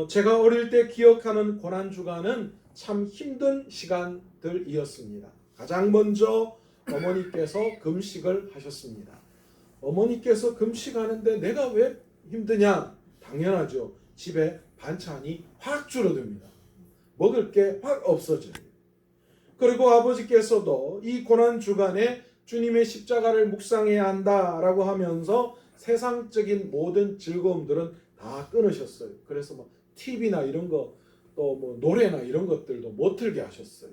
제가 어릴 때 기억하는 고난주간은 참 힘든 시간들이었습니다. 가장 먼저 어머니께서 금식을 하셨습니다. 어머니께서 금식하는데 내가 왜 힘드냐? 당연하죠. 집에 반찬이 확 줄어듭니다. 먹을 게 확 없어져요. 그리고 아버지께서도 이 고난주간에 주님의 십자가를 묵상해야 한다라고 하면서 세상적인 모든 즐거움들은 다 끊으셨어요. 그래서 뭐 TV나 이런 거, 또 뭐 노래나 이런 것들도 못 틀게 하셨어요.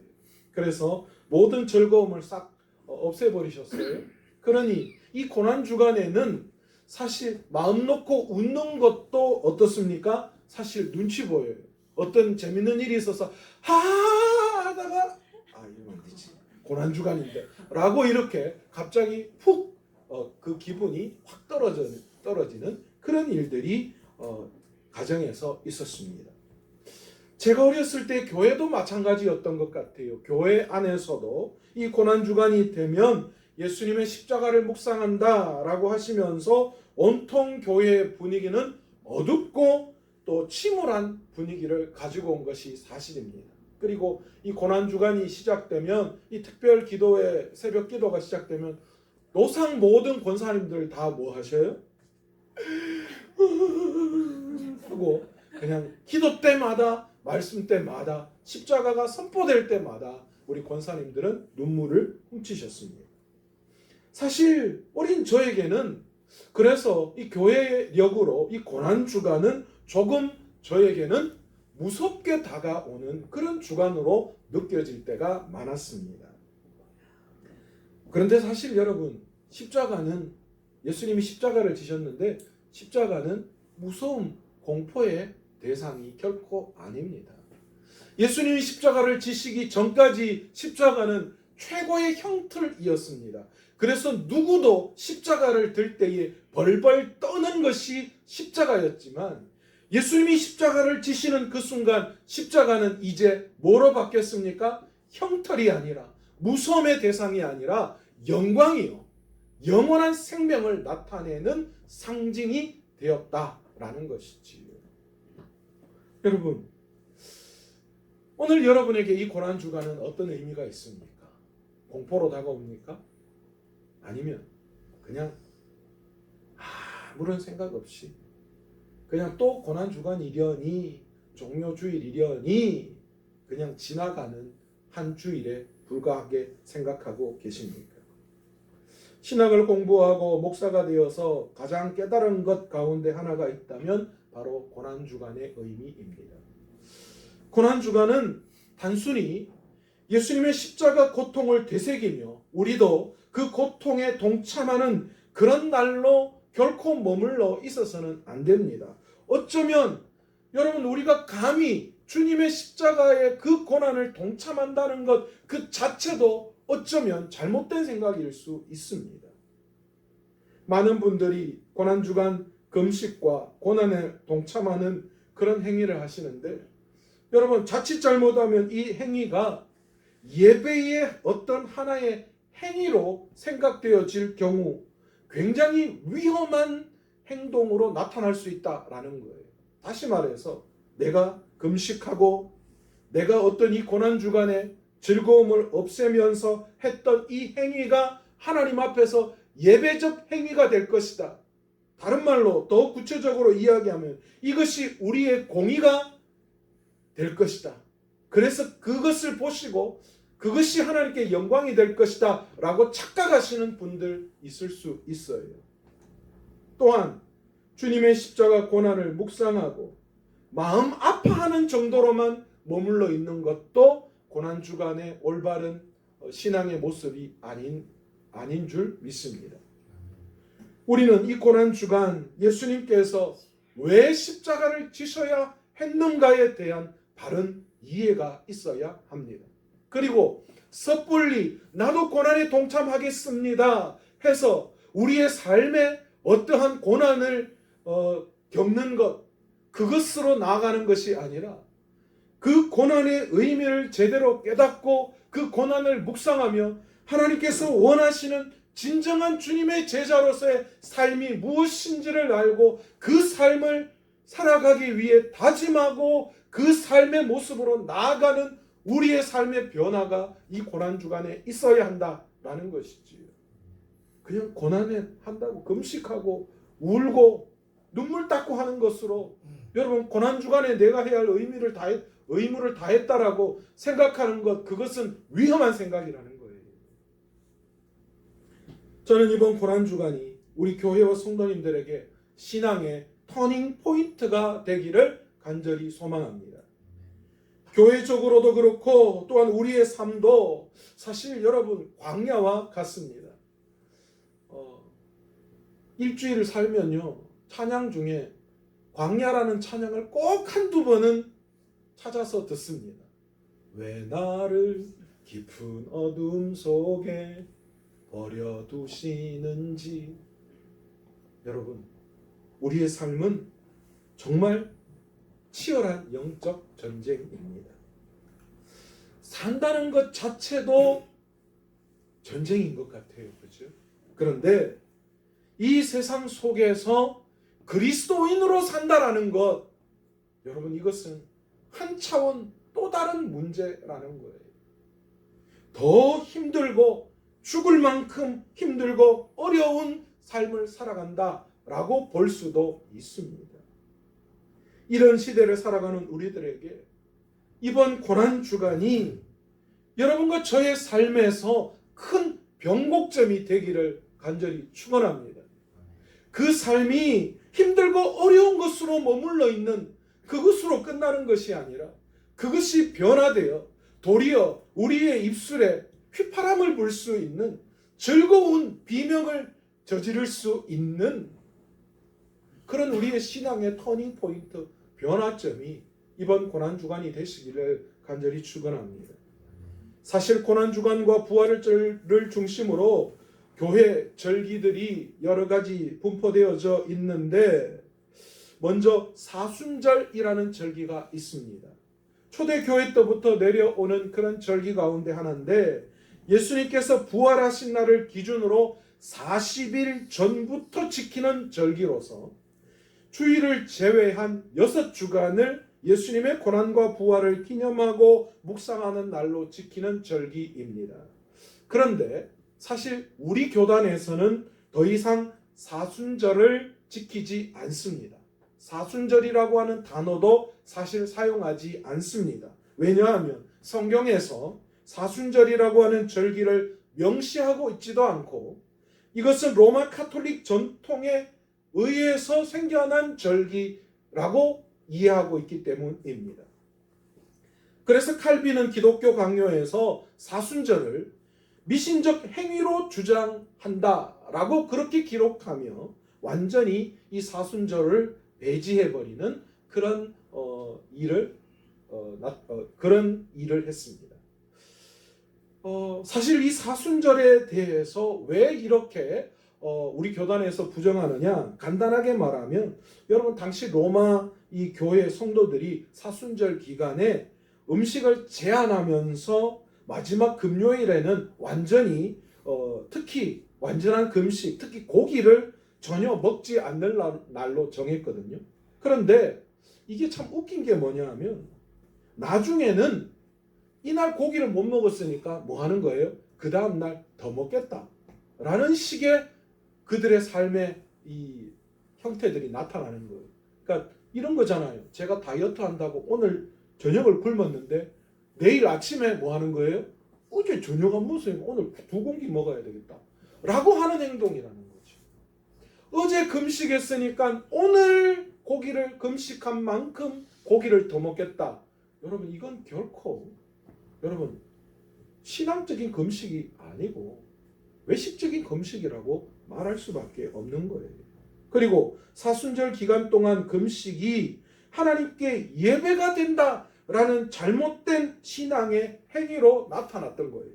그래서 모든 즐거움을 싹 없애버리셨어요. 그러니 이 고난주간에는 사실 마음 놓고 웃는 것도 어떻습니까? 사실 눈치 보여요. 어떤 재밌는 일이 있어서 하다가 이러면 안 되지. 고난주간인데 라고 이렇게 갑자기 푹 그 기분이 확 떨어지는 그런 일들이 가정에서 있었습니다. 제가 어렸을 때 교회도 마찬가지였던 것 같아요. 교회 안에서도 이 고난주간이 되면 예수님의 십자가를 묵상한다라고 하시면서 온통 교회의 분위기는 어둡고 또 침울한 분위기를 가지고 온 것이 사실입니다. 그리고 이 고난주간이 시작되면 이 특별 기도회 새벽 기도가 시작되면 노상 모든 권사님들 다 뭐 하셔요? 하고 그냥 기도 때마다 말씀 때마다 십자가가 선포될 때마다 우리 권사님들은 눈물을 훔치셨습니다. 사실 어린 저에게는 그래서 이 교회력으로 이 고난주간은 조금 저에게는 무섭게 다가오는 그런 주간으로 느껴질 때가 많았습니다. 그런데 사실 여러분, 십자가는 예수님이 십자가를 지셨는데 십자가는 무서움, 공포의 대상이 결코 아닙니다. 예수님이 십자가를 지시기 전까지 십자가는 최고의 형틀이었습니다. 그래서 누구도 십자가를 들 때에 벌벌 떠는 것이 십자가였지만 예수님이 십자가를 지시는 그 순간 십자가는 이제 뭐로 바뀌었습니까? 형틀이 아니라 무서움의 대상이 아니라 영광이요. 영원한 생명을 나타내는 상징이 되었다라는 것이지요. 여러분, 오늘 여러분에게 이 고난주간은 어떤 의미가 있습니까? 공포로 다가옵니까? 아니면 그냥 아무런 생각 없이 그냥 또 고난주간이려니 종료주일이려니 그냥 지나가는 한 주일에 불과하게 생각하고 계십니까? 신학을 공부하고 목사가 되어서 가장 깨달은 것 가운데 하나가 있다면 바로 고난주간의 의미입니다. 고난주간은 단순히 예수님의 십자가 고통을 되새기며 우리도 그 고통에 동참하는 그런 날로 결코 머물러 있어서는 안 됩니다. 어쩌면 여러분 우리가 감히 주님의 십자가의 그 고난을 동참한다는 것 그 자체도 어쩌면 잘못된 생각일 수 있습니다. 많은 분들이 고난주간 금식과 고난에 동참하는 그런 행위를 하시는데 여러분 자칫 잘못하면 이 행위가 예배의 어떤 하나의 행위로 생각되어질 경우 굉장히 위험한 행동으로 나타날 수 있다라는 거예요. 다시 말해서 내가 금식하고 내가 어떤 이 고난주간에 즐거움을 없애면서 했던 이 행위가 하나님 앞에서 예배적 행위가 될 것이다. 다른 말로 더 구체적으로 이야기하면 이것이 우리의 공의가 될 것이다. 그래서 그것을 보시고 그것이 하나님께 영광이 될 것이다 라고 착각하시는 분들 있을 수 있어요. 또한 주님의 십자가 고난을 묵상하고 마음 아파하는 정도로만 머물러 있는 것도 고난주간의 올바른 신앙의 모습이 아닌 줄 믿습니다. 우리는 이 고난주간 예수님께서 왜 십자가를 지셔야 했는가에 대한 바른 이해가 있어야 합니다. 그리고 섣불리 나도 고난에 동참하겠습니다 해서 우리의 삶에 어떠한 고난을 겪는 것 그것으로 나아가는 것이 아니라 그 고난의 의미를 제대로 깨닫고 그 고난을 묵상하며 하나님께서 원하시는 진정한 주님의 제자로서의 삶이 무엇인지를 알고 그 삶을 살아가기 위해 다짐하고 그 삶의 모습으로 나아가는 우리의 삶의 변화가 이 고난주간에 있어야 한다라는 것이지요. 그냥 고난에 한다고 금식하고 울고 눈물 닦고 하는 것으로 여러분 고난주간에 내가 해야 할 의무를 다했다라고 생각하는 것, 그것은 위험한 생각이라는 거예요. 저는 이번 고난주간이 우리 교회와 성도님들에게 신앙의 터닝 포인트가 되기를 간절히 소망합니다. 교회적으로도 그렇고 또한 우리의 삶도 사실 여러분 광야와 같습니다. 일주일을 살면요, 찬양 중에 광야라는 찬양을 꼭 한두 번은 찾아서 듣습니다. 왜 나를 깊은 어둠 속에 버려두시는지. 여러분, 우리의 삶은 정말 치열한 영적 전쟁입니다. 산다는 것 자체도 전쟁인 것 같아요. 그렇죠? 그런데 이 세상 속에서 그리스도인으로 산다라는 것, 여러분 이것은 한 차원 또 다른 문제라는 거예요. 더 힘들고 죽을 만큼 힘들고 어려운 삶을 살아간다라고 볼 수도 있습니다. 이런 시대를 살아가는 우리들에게 이번 고난주간이 여러분과 저의 삶에서 큰 변곡점이 되기를 간절히 축원합니다. 그 삶이 힘들고 어려운 것으로 머물러 있는 그것으로 끝나는 것이 아니라 그것이 변화되어 도리어 우리의 입술에 휘파람을 불 수 있는 즐거운 비명을 저지를 수 있는 그런 우리의 신앙의 터닝 포인트, 변화점이 이번 고난주간이 되시기를 간절히 축원합니다. 사실 고난주간과 부활절을 중심으로 교회 절기들이 여러 가지 분포되어져 있는데, 먼저 사순절이라는 절기가 있습니다. 초대교회 때부터 내려오는 그런 절기 가운데 하나인데, 예수님께서 부활하신 날을 기준으로 40일 전부터 지키는 절기로서 주일을 제외한 6주간을 예수님의 고난과 부활을 기념하고 묵상하는 날로 지키는 절기입니다. 그런데 사실 우리 교단에서는 더 이상 사순절을 지키지 않습니다. 사순절이라고 하는 단어도 사실 사용하지 않습니다. 왜냐하면 성경에서 사순절이라고 하는 절기를 명시하고 있지도 않고 이것은 로마 카톨릭 전통에 의해서 생겨난 절기라고 이해하고 있기 때문입니다. 그래서 칼빈은 기독교 강요에서 사순절을 미신적 행위로 주장한다라고 그렇게 기록하며 완전히 이 사순절을 배제해버리는 그런 일을 했습니다. 사실 이 사순절에 대해서 왜 이렇게 우리 교단에서 부정하느냐, 간단하게 말하면 여러분 당시 로마 이 교회 성도들이 사순절 기간에 음식을 제한하면서 마지막 금요일에는 완전히 특히 완전한 금식, 특히 고기를 전혀 먹지 않는 날로 정했거든요. 그런데 이게 참 웃긴 게 뭐냐 하면 나중에는 이날 고기를 못 먹었으니까 뭐 하는 거예요? 그 다음 날 더 먹겠다 라는 식의 그들의 삶의 이 형태들이 나타나는 거예요. 그러니까 이런 거잖아요. 제가 다이어트 한다고 오늘 저녁을 굶었는데 내일 아침에 뭐 하는 거예요? 어제 저녁 안 먹었으니까 오늘 2공기 먹어야 되겠다 라고 하는 행동이라는 거죠. 어제 금식했으니까 오늘 고기를 금식한 만큼 고기를 더 먹겠다. 여러분 이건 결코 여러분 신앙적인 금식이 아니고 외식적인 금식이라고 말할 수밖에 없는 거예요. 그리고 사순절 기간 동안 금식이 하나님께 예배가 된다라는 잘못된 신앙의 행위로 나타났던 거예요.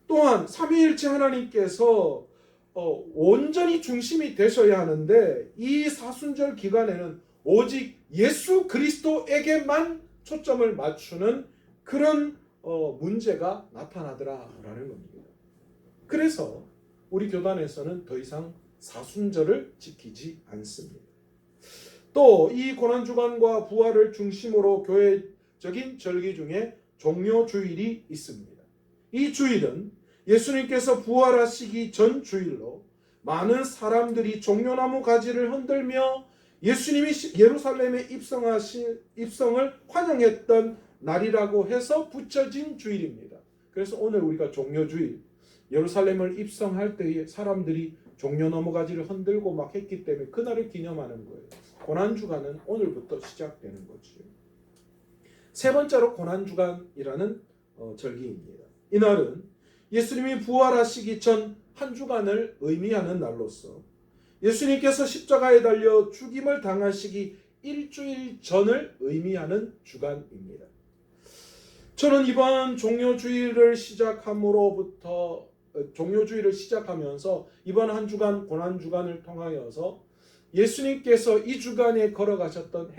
또한 삼위일체 하나님께서 온전히 중심이 되셔야 하는데 이 사순절 기간에는 오직 예수 그리스도에게만 초점을 맞추는 그런 문제가 나타나더라라는 겁니다. 그래서 우리 교단에서는 더 이상 사순절을 지키지 않습니다. 또 이 고난주간과 부활을 중심으로 교회적인 절기 중에 종료주일이 있습니다. 이 주일은 예수님께서 부활하시기 전 주일로 많은 사람들이 종려나무 가지를 흔들며 예수님이 예루살렘에 입성을 환영했던 날이라고 해서 붙여진 주일입니다. 그래서 오늘 우리가 종려주일, 예루살렘을 입성할 때에 사람들이 종려나무 가지를 흔들고 막 했기 때문에 그날을 기념하는 거예요. 고난주간은 오늘부터 시작되는 거죠. 세 번째로 고난주간이라는 절기입니다. 이날은 예수님이 부활하시기 전 한 주간을 의미하는 날로서 예수님께서 십자가에 달려 죽임을 당하시기 일주일 전을 의미하는 주간입니다. 저는 이번 종료주일을 시작하면서 이번 한 주간 고난주간을 통하여서 예수님께서 이 주간에 걸어가셨던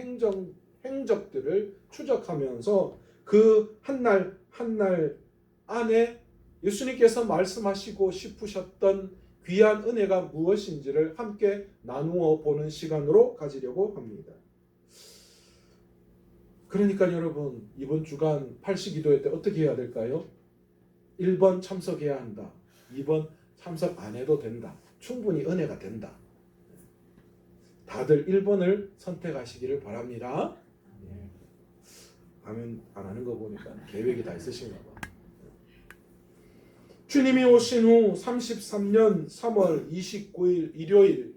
행적들을 추적하면서 그 한 날 한 날 안에 예수님께서 말씀하시고 싶으셨던 귀한 은혜가 무엇인지를 함께 나누어 보는 시간으로 가지려고 합니다. 그러니까 여러분, 이번 주간 팔씨기도회 때 어떻게 해야 될까요? 1번 참석해야 한다. 2번 참석 안 해도 된다. 충분히 은혜가 된다. 다들 1번을 선택하시기를 바랍니다. 아멘 안 하는 거 보니까 계획이 다 있으신가 봐. 주님이 오신 후 33년 3월 29일 일요일,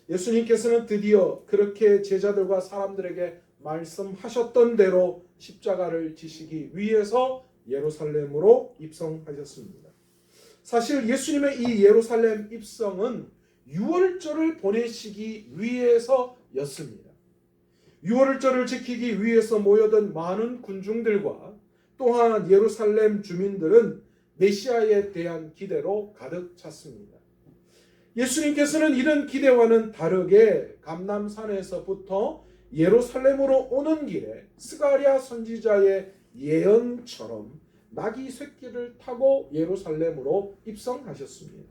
예수님께서는 드디어 그렇게 제자들과 사람들에게 말씀하셨던 대로 십자가를 지시기 위해서 예루살렘으로 입성하셨습니다. 사실 예수님의 이 예루살렘 입성은 유월절을 보내시기 위해서였습니다. 유월절을 지키기 위해서 모여든 많은 군중들과 또한 예루살렘 주민들은 메시아에 대한 기대로 가득 찼습니다. 예수님께서는 이런 기대와는 다르게 감람산에서부터 예루살렘으로 오는 길에 스가랴 선지자의 예언처럼 나귀 새끼를 타고 예루살렘으로 입성하셨습니다.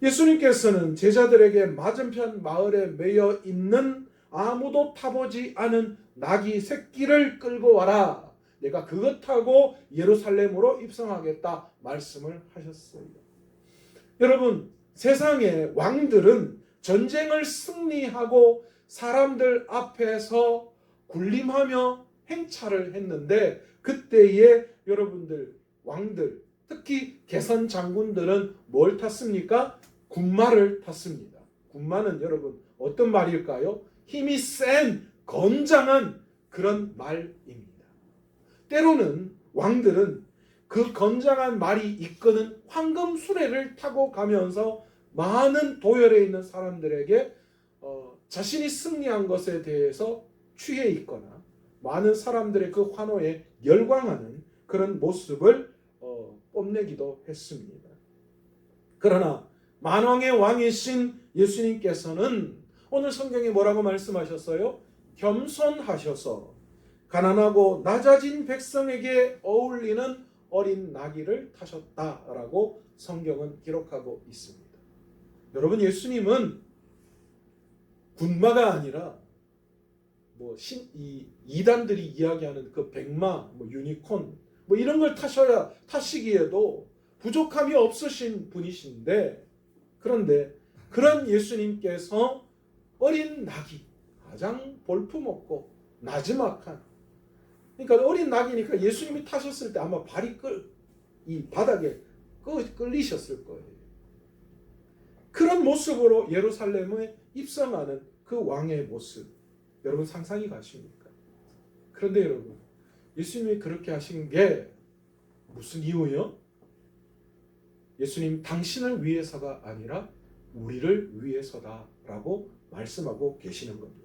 예수님께서는 제자들에게 맞은편 마을에 매여 있는 아무도 타보지 않은 나귀 새끼를 끌고 와라. 내가 그것 타고 예루살렘으로 입성하겠다 말씀을 하셨어요. 여러분, 세상의 왕들은 전쟁을 승리하고 사람들 앞에서 군림하며 행차를 했는데 그때의 여러분들 왕들, 특히 개선 장군들은 뭘 탔습니까? 군마를 탔습니다. 군마는 여러분 어떤 말일까요? 힘이 센 건장한 그런 말입니다. 때로는 왕들은 그 건장한 말이 이끄는 황금 수레를 타고 가면서 많은 도열에 있는 사람들에게 자신이 승리한 것에 대해서 취해 있거나 많은 사람들의 그 환호에 열광하는 그런 모습을 뽐내기도 했습니다. 그러나 만왕의 왕이신 예수님께서는 오늘 성경에 뭐라고 말씀하셨어요? 겸손하셔서 가난하고 낮아진 백성에게 어울리는 어린 나귀를 타셨다라고 성경은 기록하고 있습니다. 여러분, 예수님은 군마가 아니라 이단들이 이야기하는 그 백마, 유니콘 이런 걸 타시기에도 부족함이 없으신 분이신데, 그런데 그런 예수님께서 어린 나귀, 가장 볼품없고 나지막한, 그러니까 어린 나귀니까 예수님이 타셨을 때 아마 발이 이 바닥에 끌리셨을 거예요. 그런 모습으로 예루살렘에 입성하는 그 왕의 모습, 여러분 상상이 가십니까? 그런데 여러분, 예수님이 그렇게 하신 게 무슨 이유요? 예수님 당신을 위해서가 아니라 우리를 위해서다라고 말씀하고 계시는 겁니다.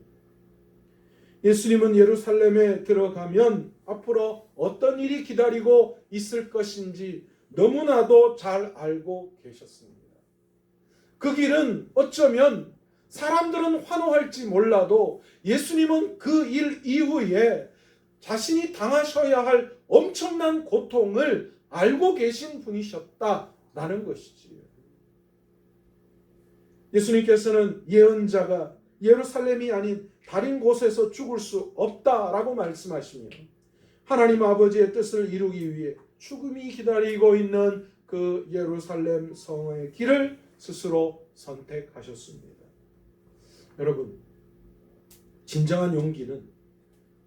예수님은 예루살렘에 들어가면 앞으로 어떤 일이 기다리고 있을 것인지 너무나도 잘 알고 계셨습니다. 그 길은 어쩌면 사람들은 환호할지 몰라도 예수님은 그 일 이후에 자신이 당하셔야 할 엄청난 고통을 알고 계신 분이셨다라는 것이지요. 예수님께서는 예언자가 예루살렘이 아닌 다른 곳에서 죽을 수 없다라고 말씀하시며 하나님 아버지의 뜻을 이루기 위해 죽음이 기다리고 있는 그 예루살렘 성의 길을 스스로 선택하셨습니다. 여러분, 진정한 용기는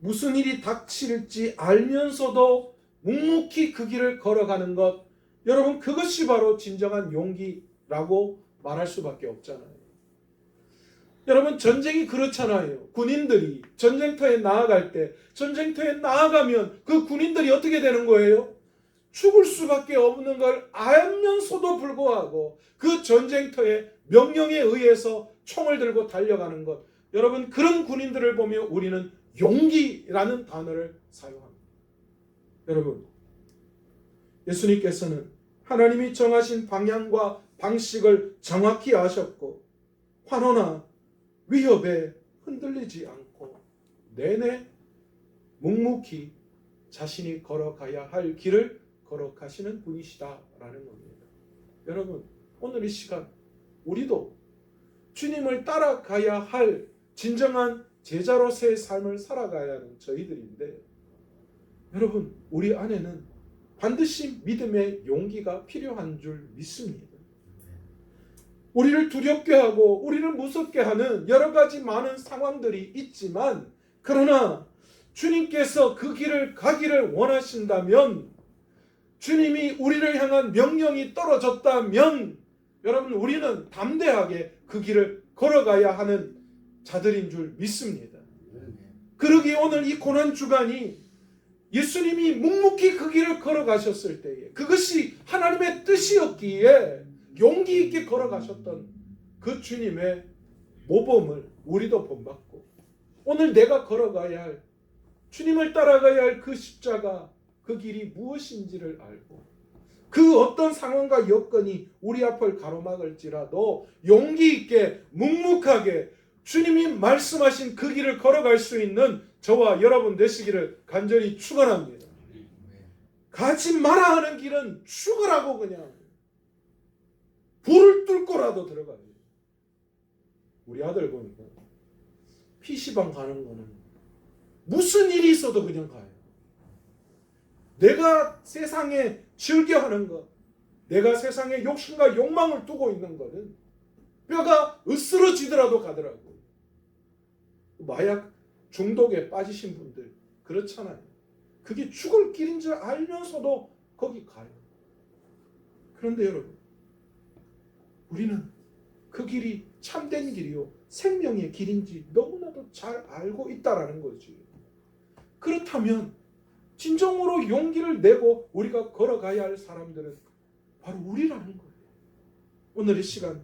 무슨 일이 닥칠지 알면서도 묵묵히 그 길을 걸어가는 것, 여러분, 그것이 바로 진정한 용기라고 말할 수밖에 없잖아요. 여러분, 전쟁이 그렇잖아요. 군인들이 전쟁터에 나아갈 때, 전쟁터에 나아가면 그 군인들이 어떻게 되는 거예요? 죽을 수밖에 없는 걸 알면서도 불구하고 그 전쟁터에 명령에 의해서 총을 들고 달려가는 것, 여러분, 그런 군인들을 보며 우리는 용기라는 단어를 사용합니다. 여러분, 예수님께서는 하나님이 정하신 방향과 방식을 정확히 아셨고 환호나 위협에 흔들리지 않고 내내 묵묵히 자신이 걸어가야 할 길을 걸어가시는 분이시다라는 겁니다. 여러분, 오늘 이 시간 우리도 주님을 따라가야 할 진정한 제자로서의 삶을 살아가야 하는 저희들인데, 여러분, 우리 안에는 반드시 믿음의 용기가 필요한 줄 믿습니다. 우리를 두렵게 하고 우리를 무섭게 하는 여러 가지 많은 상황들이 있지만, 그러나 주님께서 그 길을 가기를 원하신다면, 주님이 우리를 향한 명령이 떨어졌다면, 여러분, 우리는 담대하게 그 길을 걸어가야 하는 자들인 줄 믿습니다. 그러기에 오늘 이 고난주간이 예수님이 묵묵히 그 길을 걸어가셨을 때에 그것이 하나님의 뜻이었기에 용기 있게 걸어가셨던 그 주님의 모범을 우리도 본받고, 오늘 내가 걸어가야 할, 주님을 따라가야 할 그 십자가, 그 길이 무엇인지를 알고 그 어떤 상황과 여건이 우리 앞을 가로막을지라도 용기 있게 묵묵하게 주님이 말씀하신 그 길을 걸어갈 수 있는 저와 여러분 되시기를 간절히 축원합니다. 가지 마라 하는 길은 죽으라고 그냥 불을 뚫고라도 들어가요. 우리 아들 보니까 PC방 가는 거는 무슨 일이 있어도 그냥 가요. 내가 세상에 즐겨하는 것, 내가 세상에 욕심과 욕망을 두고 있는 것은 뼈가 으스러지더라도 가더라고요. 마약 중독에 빠지신 분들 그렇잖아요. 그게 죽을 길인 줄 알면서도 거기 가요. 그런데 여러분, 우리는 그 길이 참된 길이요 생명의 길인지 너무나도 잘 알고 있다라는 거지. 그렇다면 진정으로 용기를 내고 우리가 걸어가야 할 사람들은 바로 우리라는 거예요. 오늘 이 시간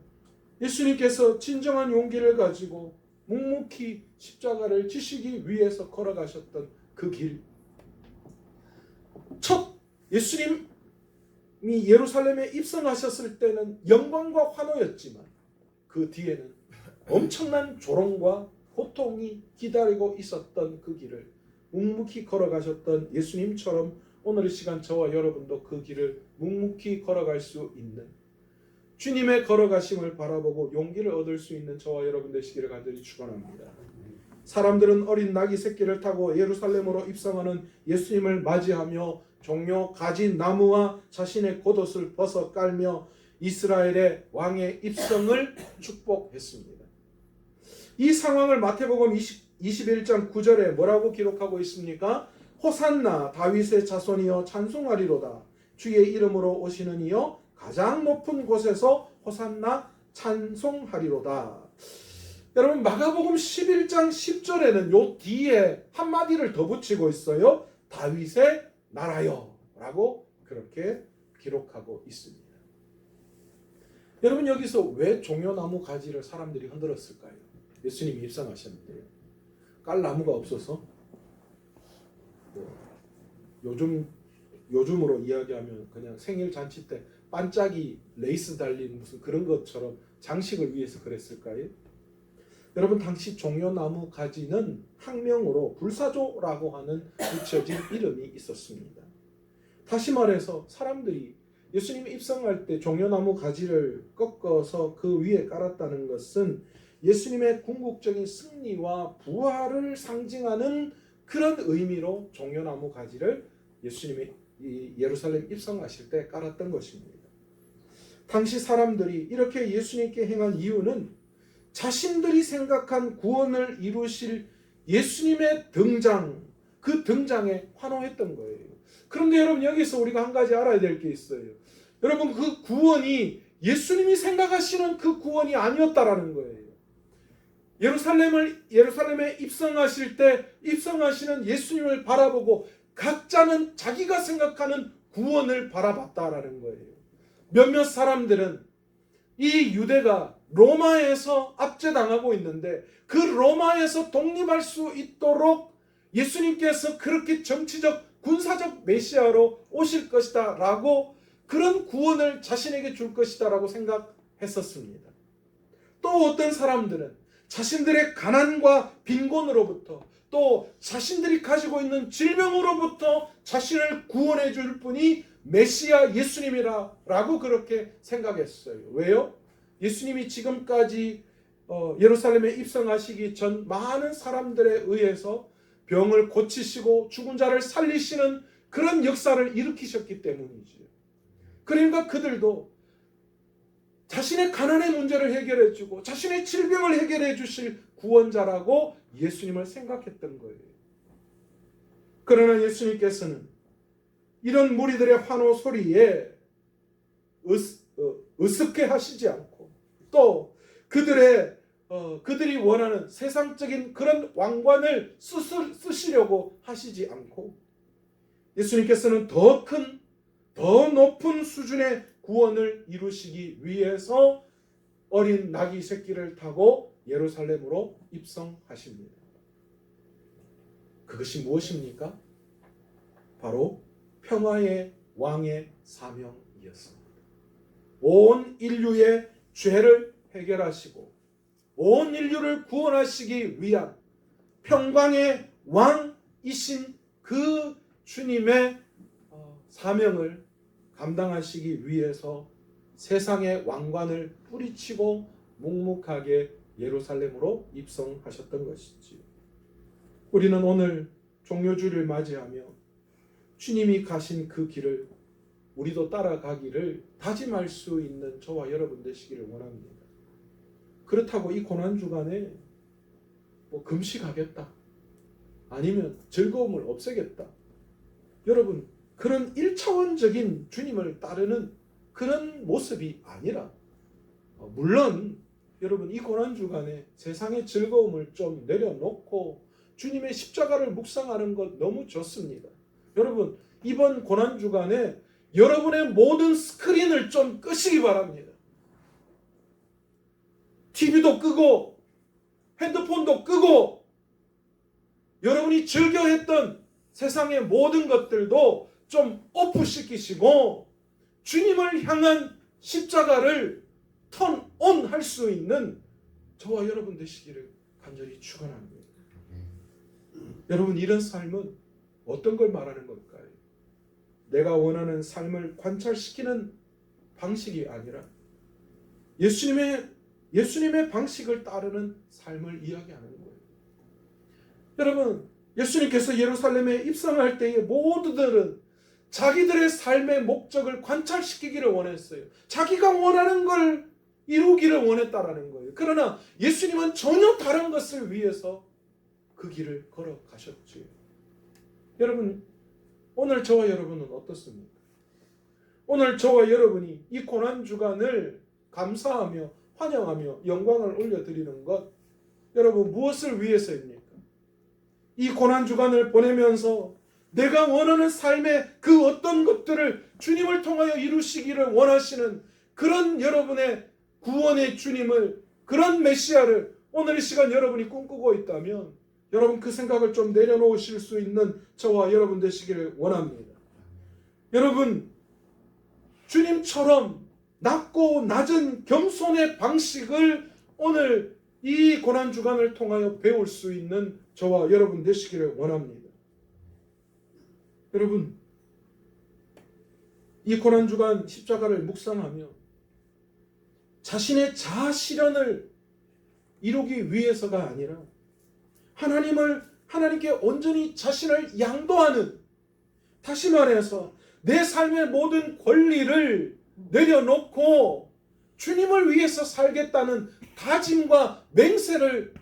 예수님께서 진정한 용기를 가지고 묵묵히 십자가를 지시기 위해서 걸어가셨던 그 길, 첫 예수님이 예루살렘에 입성하셨을 때는 영광과 환호였지만 그 뒤에는 엄청난 조롱과 고통이 기다리고 있었던 그 길을 묵묵히 걸어가셨던 예수님처럼 오늘 이 시간 저와 여러분도 그 길을 묵묵히 걸어갈 수 있는, 주님의 걸어가심을 바라보고 용기를 얻을 수 있는 저와 여러분 되시기를 간절히 축원합니다. 사람들은 어린 나귀 새끼를 타고 예루살렘으로 입성하는 예수님을 맞이하며 종려 가진 나무와 자신의 겉옷을 벗어 깔며 이스라엘의 왕의 입성을 축복했습니다. 이 상황을 마태복음 21장 9절에 뭐라고 기록하고 있습니까? 호산나 다윗의 자손이여 찬송하리로다. 주의 이름으로 오시는 이여 가장 높은 곳에서 호산나 찬송하리로다. 여러분, 마가복음 11장 10절에는 요 뒤에 한마디를 더 붙이고 있어요. 다윗의 나라여 라고 그렇게 기록하고 있습니다. 여러분, 여기서 왜 종려나무 가지를 사람들이 흔들었을까요? 예수님이 입성하셨는데요. 깔 나무가 없어서, 요즘으로 이야기하면 그냥 생일 잔치 때 반짝이 레이스 달린 무슨 그런 것처럼 장식을 위해서 그랬을까요? 여러분, 당시 종려나무 가지는 학명으로 불사조라고 하는 붙여진 이름이 있었습니다. 다시 말해서 사람들이 예수님이 입성할 때 종려나무 가지를 꺾어서 그 위에 깔았다는 것은 예수님의 궁극적인 승리와 부활을 상징하는 그런 의미로 종려나무 가지를 예수님이 이 예루살렘 입성하실 때 깔았던 것입니다. 당시 사람들이 이렇게 예수님께 행한 이유는 자신들이 생각한 구원을 이루실 예수님의 등장, 그 등장에 환호했던 거예요. 그런데 여러분, 여기서 우리가 한 가지 알아야 될 게 있어요. 여러분, 그 구원이 예수님이 생각하시는 그 구원이 아니었다라는 거예요. 예루살렘에 입성하실 때 입성하시는 예수님을 바라보고 각자는 자기가 생각하는 구원을 바라봤다라는 거예요. 몇몇 사람들은 이 유대가 로마에서 압제당하고 있는데 그 로마에서 독립할 수 있도록 예수님께서 그렇게 정치적 군사적 메시아로 오실 것이다 라고, 그런 구원을 자신에게 줄 것이다 라고 생각했었습니다. 또 어떤 사람들은 자신들의 가난과 빈곤으로부터, 또 자신들이 가지고 있는 질병으로부터 자신을 구원해 줄 분이 메시아 예수님이라 라고 그렇게 생각했어요. 왜요? 예수님이 지금까지 예루살렘에 입성하시기 전 많은 사람들에 의해서 병을 고치시고 죽은 자를 살리시는 그런 역사를 일으키셨기 때문이지요. 그러니까 그들도 자신의 가난의 문제를 해결해 주고 자신의 질병을 해결해 주실 구원자라고 예수님을 생각했던 거예요. 그러나 예수님께서는 이런 무리들의 환호 소리에 으쓱해 하시지 않고, 또 그들이 원하는 세상적인 그런 왕관을 쓰시려고 하시지 않고, 예수님께서는 더 큰, 더 높은 수준의 구원을 이루시기 위해서 어린 나귀 새끼를 타고 예루살렘으로 입성하십니다. 그것이 무엇입니까? 바로 평화의 왕의 사명이었습니다. 온 인류의 죄를 해결하시고 온 인류를 구원하시기 위한 평강의 왕이신 그 주님의 사명을 감당하시기 위해서 세상의 왕관을 뿌리치고 묵묵하게 예루살렘으로 입성하셨던 것이지요. 우리는 오늘 종료주일을 맞이하며 주님이 가신 그 길을 우리도 따라가기를 다짐할 수 있는 저와 여러분 되시기를 원합니다. 그렇다고 이 고난주간에 금식하겠다, 아니면 즐거움을 없애겠다, 여러분, 그런 1차원적인 주님을 따르는 그런 모습이 아니라, 물론 여러분, 이 고난주간에 세상의 즐거움을 좀 내려놓고 주님의 십자가를 묵상하는 것 너무 좋습니다. 여러분, 이번 고난주간에 여러분의 모든 스크린을 좀 끄시기 바랍니다. TV도 끄고 핸드폰도 끄고 여러분이 즐겨했던 세상의 모든 것들도 좀 오프시키시고 주님을 향한 십자가를 턴온 할 수 있는 저와 여러분 되시기를 간절히 축원합니다. 여러분, 이런 삶은 어떤 걸 말하는 걸까요? 내가 원하는 삶을 관찰시키는 방식이 아니라 예수님의 방식을 따르는 삶을 이야기하는 거예요. 여러분, 예수님께서 예루살렘에 입성할 때의 모두들은 자기들의 삶의 목적을 관찰시키기를 원했어요. 자기가 원하는 걸 이루기를 원했다라는 거예요. 그러나 예수님은 전혀 다른 것을 위해서 그 길을 걸어가셨지요. 여러분, 오늘 저와 여러분은 어떻습니까? 오늘 저와 여러분이 이 고난주간을 감사하며 환영하며 영광을 올려드리는 것, 여러분 무엇을 위해서입니까? 이 고난주간을 보내면서 내가 원하는 삶의 그 어떤 것들을 주님을 통하여 이루시기를 원하시는 그런 여러분의 구원의 주님을, 그런 메시아를 오늘 이 시간 여러분이 꿈꾸고 있다면 여러분 그 생각을 좀 내려놓으실 수 있는 저와 여러분 되시기를 원합니다. 여러분, 주님처럼 낮고 낮은 겸손의 방식을 오늘 이 고난주간을 통하여 배울 수 있는 저와 여러분 되시기를 원합니다. 여러분, 이 고난주간 십자가를 묵상하며 자신의 자아실현을 이루기 위해서가 아니라 하나님께 온전히 자신을 양도하는, 다시 말해서 내 삶의 모든 권리를 내려놓고 주님을 위해서 살겠다는 다짐과 맹세를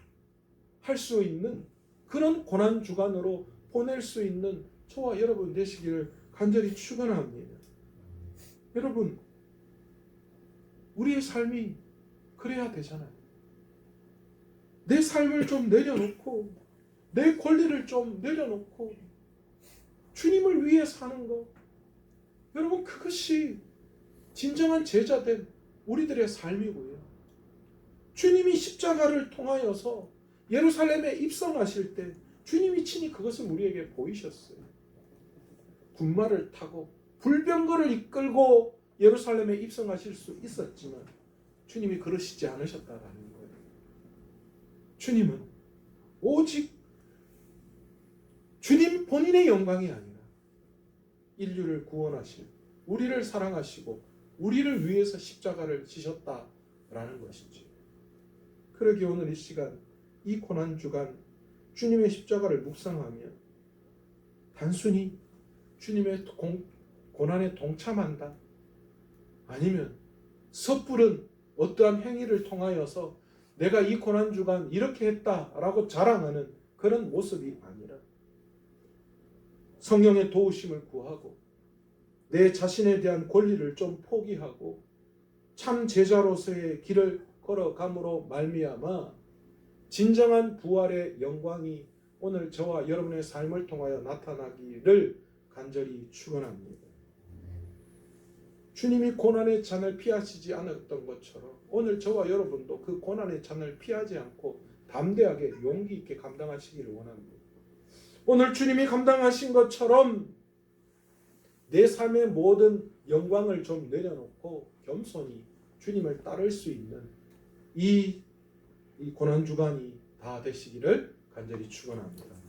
할 수 있는 그런 고난주간으로 보낼 수 있는 저와 여러분 되시기를 간절히 축원합니다. 여러분, 우리의 삶이 그래야 되잖아요. 내 삶을 좀 내려놓고, 내 권리를 좀 내려놓고 주님을 위해 사는 것, 여러분, 그것이 진정한 제자된 우리들의 삶이고요. 주님이 십자가를 통하여서 예루살렘에 입성하실 때 주님이 친히 그것을 우리에게 보이셨어요. 군마를 타고 불병거를 이끌고 예루살렘에 입성하실 수 있었지만 주님이 그러시지 않으셨다라는 거예요. 주님은 오직 주님 본인의 영광이 아니라 인류를 구원하실, 우리를 사랑하시고 우리를 위해서 십자가를 지셨다라는 것이지. 그러기에 오늘 이 시간, 이 고난주간 주님의 십자가를 묵상하며 단순히 주님의 고난에 동참한다, 아니면 섣부른 어떠한 행위를 통하여서 내가 이 고난주간 이렇게 했다라고 자랑하는 그런 모습이 아니라 성령의 도우심을 구하고 내 자신에 대한 권리를 좀 포기하고 참 제자로서의 길을 걸어감으로 말미암아 진정한 부활의 영광이 오늘 저와 여러분의 삶을 통하여 나타나기를 간절히 축원합니다. 주님이 고난의 잔을 피하시지 않았던 것처럼 오늘 저와 여러분도 그 고난의 잔을 피하지 않고 담대하게 용기 있게 감당하시기를 원합니다. 오늘 주님이 감당하신 것처럼 내 삶의 모든 영광을 좀 내려놓고 겸손히 주님을 따를 수 있는 이 고난주간이 다 되시기를 간절히 축원합니다.